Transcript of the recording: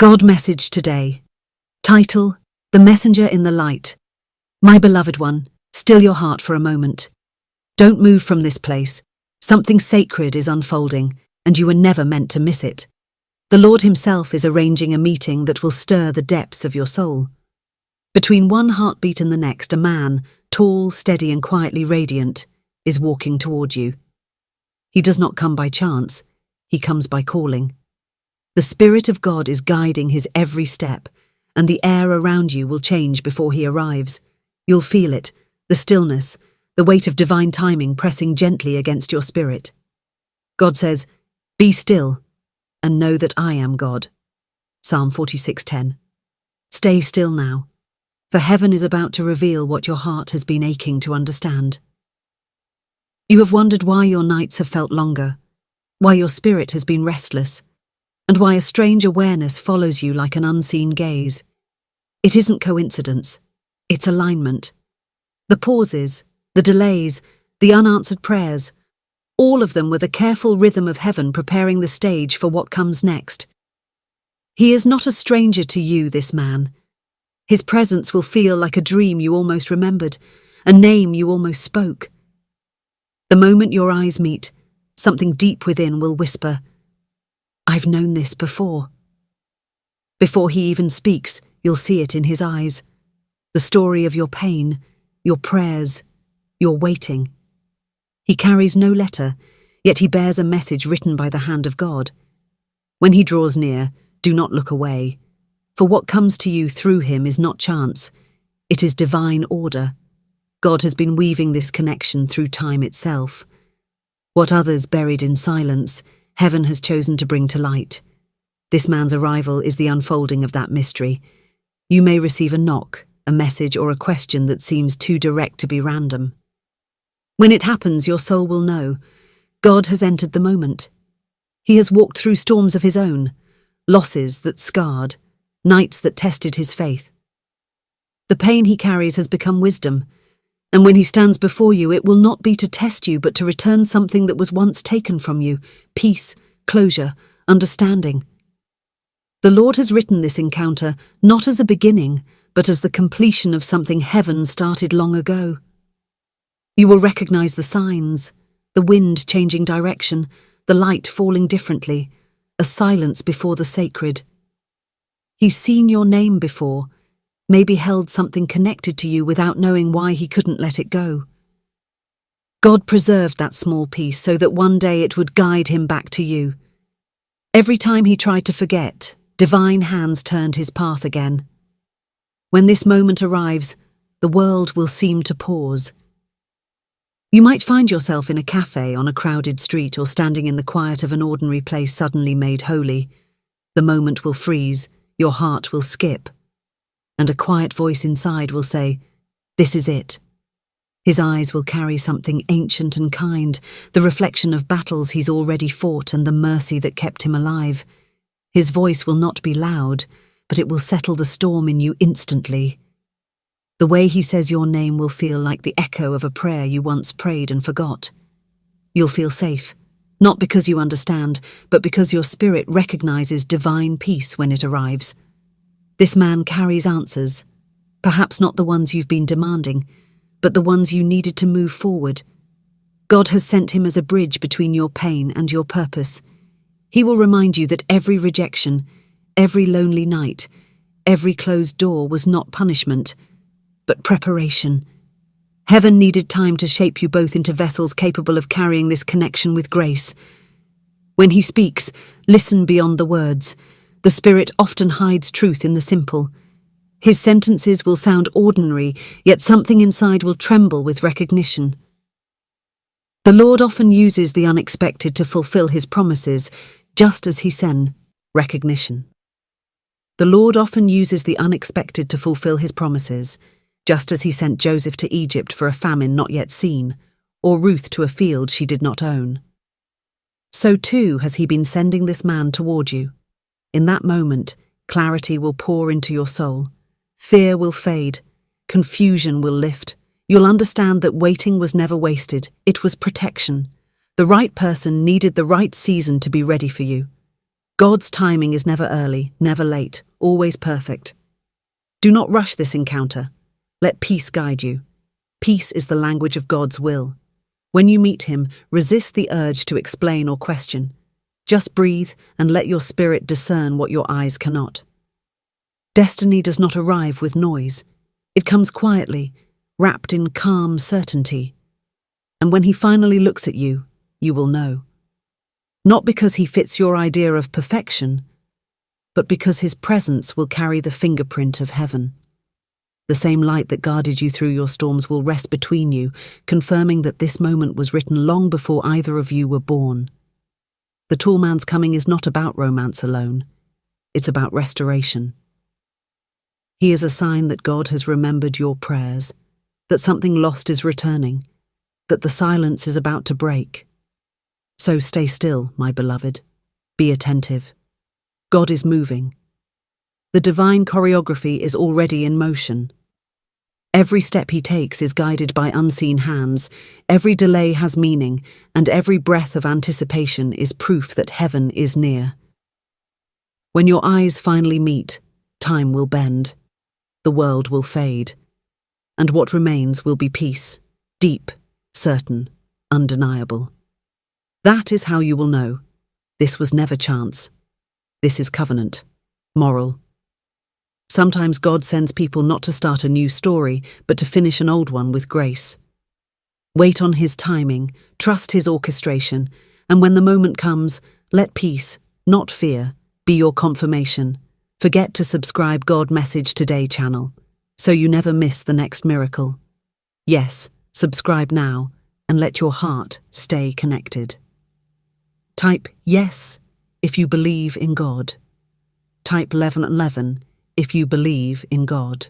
God message today. Title: The Messenger in the Light. My beloved one, still your heart for a moment. Don't move from this place. Something sacred is unfolding, and you were never meant to miss it. The Lord himself is arranging a meeting that will stir the depths of your soul. Between one heartbeat and the next, a man, tall, steady and quietly radiant, is walking toward you. He does not come by chance, he comes by calling. The Spirit of God is guiding his every step, and the air around you will change before he arrives. You'll feel it, the stillness, the weight of divine timing pressing gently against your spirit. God says, "Be still, and know that I am God." Psalm 46:10. Stay still now, for heaven is about to reveal what your heart has been aching to understand. You have wondered why your nights have felt longer, why your spirit has been restless, and why a strange awareness follows you like an unseen gaze. It isn't coincidence, it's alignment. The pauses, the delays, the unanswered prayers, all of them with a careful rhythm of heaven preparing the stage for what comes next. He is not a stranger to you, this man. His presence will feel like a dream you almost remembered, a name you almost spoke. The moment your eyes meet, something deep within will whisper, "I've known this before." Before he even speaks, you'll see it in his eyes. The story of your pain, your prayers, your waiting. He carries no letter, yet he bears a message written by the hand of God. When he draws near, do not look away, for what comes to you through him is not chance, it is divine order. God has been weaving this connection through time itself. What others buried in silence, heaven has chosen to bring to light. This man's arrival is the unfolding of that mystery. You may receive a knock, a message or a question that seems too direct to be random. When it happens, your soul will know. God has entered the moment. He has walked through storms of his own, losses that scarred, nights that tested his faith. The pain he carries has become wisdom, and when he stands before you, it will not be to test you, but to return something that was once taken from you: peace, closure, understanding. The Lord has written this encounter not as a beginning, but as the completion of something heaven started long ago. You will recognize the signs, the wind changing direction, the light falling differently, a silence before the sacred. He's seen your name before, maybe held something connected to you without knowing why he couldn't let it go. God preserved that small piece so that one day it would guide him back to you. Every time he tried to forget, divine hands turned his path again. When this moment arrives, the world will seem to pause. You might find yourself in a cafe on a crowded street or standing in the quiet of an ordinary place suddenly made holy. The moment will freeze, your heart will skip, and a quiet voice inside will say, "This is it." His eyes will carry something ancient and kind, the reflection of battles he's already fought and the mercy that kept him alive. His voice will not be loud, but it will settle the storm in you instantly. The way he says your name will feel like the echo of a prayer you once prayed and forgot. You'll feel safe, not because you understand, but because your spirit recognizes divine peace when it arrives. This man carries answers, perhaps not the ones you've been demanding, but the ones you needed to move forward. God has sent him as a bridge between your pain and your purpose. He will remind you that every rejection, every lonely night, every closed door was not punishment, but preparation. Heaven needed time to shape you both into vessels capable of carrying this connection with grace. When he speaks, listen beyond the words. The Spirit often hides truth in the simple. His sentences will sound ordinary, yet something inside will tremble with recognition. The Lord often uses the unexpected to fulfill his promises, just as he sent recognition. The Lord often uses the unexpected to fulfill his promises, just as he sent Joseph to Egypt for a famine not yet seen, or Ruth to a field she did not own. So too has he been sending this man toward you. In that moment, clarity will pour into your soul. Fear will fade. Confusion will lift. You'll understand that waiting was never wasted. It was protection. The right person needed the right season to be ready for you. God's timing is never early, never late, always perfect. Do not rush this encounter. Let peace guide you. Peace is the language of God's will. When you meet him, resist the urge to explain or question. Just breathe and let your spirit discern what your eyes cannot. Destiny does not arrive with noise. It comes quietly, wrapped in calm certainty. And when he finally looks at you, you will know. Not because he fits your idea of perfection, but because his presence will carry the fingerprint of heaven. The same light that guarded you through your storms will rest between you, confirming that this moment was written long before either of you were born. The tall man's coming is not about romance alone. It's about restoration. He is a sign that God has remembered your prayers, that something lost is returning, that the silence is about to break. So stay still, my beloved. Be attentive. God is moving. The divine choreography is already in motion. Every step he takes is guided by unseen hands, every delay has meaning, and every breath of anticipation is proof that heaven is near. When your eyes finally meet, time will bend, the world will fade, and what remains will be peace, deep, certain, undeniable. That is how you will know. This was never chance. This is covenant, moral. Sometimes God sends people not to start a new story, but to finish an old one with grace. Wait on his timing, trust his orchestration, and when the moment comes, let peace, not fear, be your confirmation. Forget to subscribe God Message Today channel, so you never miss the next miracle. Yes, subscribe now, and let your heart stay connected. Type yes if you believe in God. Type 1111 if you believe in God.